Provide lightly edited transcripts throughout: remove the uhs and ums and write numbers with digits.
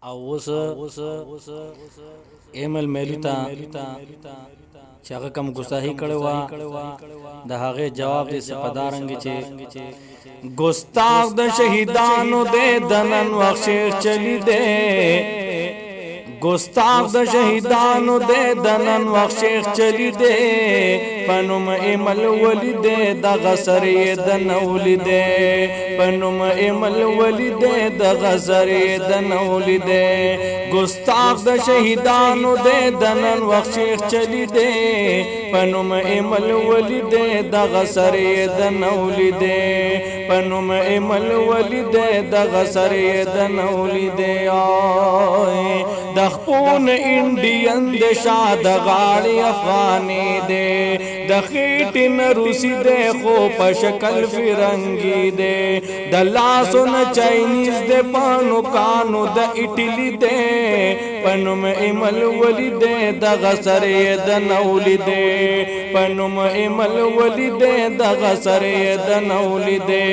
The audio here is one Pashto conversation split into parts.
او اوس ایمل میلوتا چې هغه کوم ګستاخی کړی و د هغه جواب دې سپدارنګ چې ګستاخ د شهیدانو دې دنن وخت چلی دې گستاخ د شهیدانو دے دنن وقت شیخ چلی دے پنم ایمل ولی دے د غسری دنولی دے پنم ایمل ولی دے د غسری دنولی دے گستاخ د شهیدانو دے دنن وقت شیخ چلی دے پنم ایمل ولی دے د غسری دنولی دے پنم ایمل ولی دے د غسری دنولی دے آئے دخپون انڈین دے شاد غاڑی افغانی دے دخیٹن روسی دے خو پشکل فرنگی دے دلاسن چائنیز دے پانو کانو دا اٹلی دے پنم ایمل ولی دے دا غسر دنولی دے پنم ایمل ولی دے دا غسر دنولی دے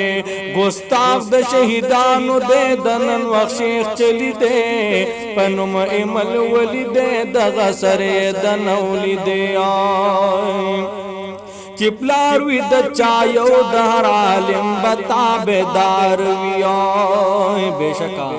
گستاخ دا شہیدانو دے دنن وقت شیخ چلی دے پنم ایمل ولی دے دا غسر دنولی دے آئے چپلاروی دا چایو دہر عالم بتا بیدار وی آئے بے شکا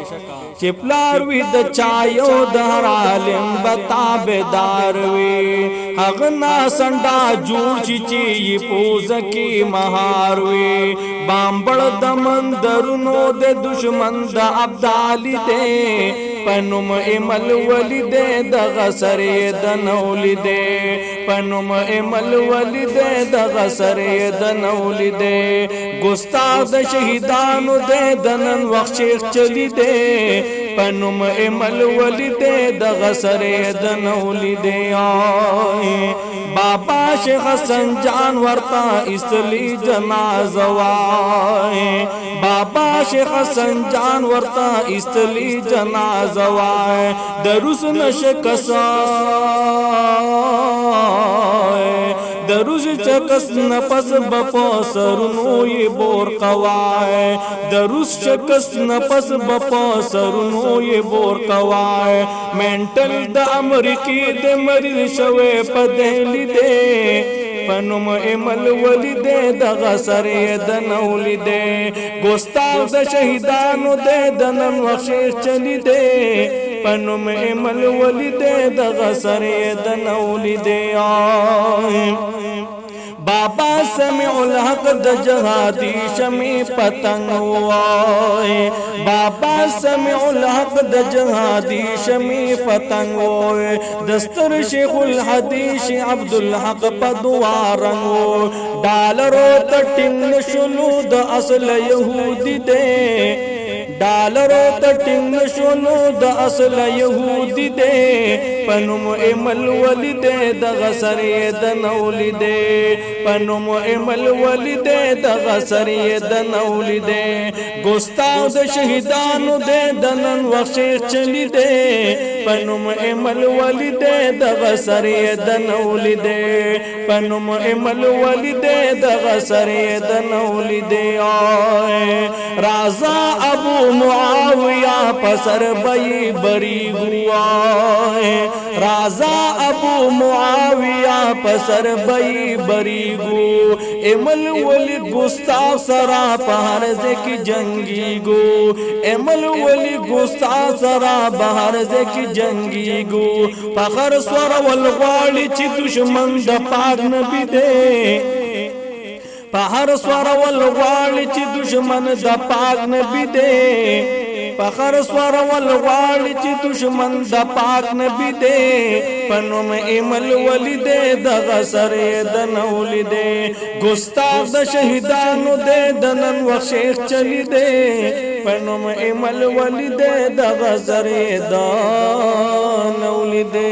چپلاروی دا چایو دہر عالم بتا بیدار وی اغنا سنڈا جوڑ چیچی پوز کی مہاروی بامبڑ دا مندرنو دے دشمن دا عبدالی دے پنم ایمل ولی دے دا غسر دنولی دے پنم ایمل ولی دے دا غسر دنولی دے گستاخ دا شہیدانو دے دنن وقت شیخ چلی دے پنم ایمل ولی دے دا غسر دنولی دے آئے بابا شیخ حسن جان ورطا استلی جنازوائے بابا شیخ حسن جان ورطا استلی جنازوائے دروس نشکسائے دروس چکس نپس بپا سرنوی بور قوائے دروس چکس نپس بپا سرنوی بور قوائے مینٹل دا امریکی دے مریض شوے پا دہلی دے پنم ایمل ولی دے دا غسر دنولی دے گستاخ دا شہیدانو دے دنن وخشیخ چلی دے پنم ایمل ولی دے دا غسر دنولی دے آئے بابا سمع الحق دا جہادی شمی پتنگ ہوئے بابا سمع الحق دا جہادی شمی پتنگ ہوئے دستر شیخ الحدیث عبدالحق پدوارنگ ہوئے ڈالرو تٹنگ شلو دا اصل یہودی دے ڈالرو تٹنگ شلو دا اصل یہودی دے پنم ایمل ولی دے دا غسر دنولی دے پنم ایمل ولی دے دا غسر دنولی دے گستاخ دا شہیدانو دے دنن وقت شیخ چلی دے پنم ایمل ولی دے دا غسر دنولی دے پنم ایمل ولی دے دا غسر دنولی دے آئے رازا ابو معاویہ پسر بئی بری گوائے رازا ابو معاویہ پسر بئی بری گو ایمل ولی گستاخ سرا پہرز کی جنگی گو ایمل ولی گستاخ سرا پہرز کی جنگی گو پخر سور والغوالی چی دشمن دا پاک نبی دے پہر سور والغوالی چی دشمن دا پاک نبی دے پخر سور والغوالی چی دشمن دا پاک نبی دے پنم ایمل ولی دے دا غسر دنولی دے گستاخ دا شہیدانو دے دنن وقت شیخ چلی دے پنم ایمل ولی دے دا غسر دنولی دے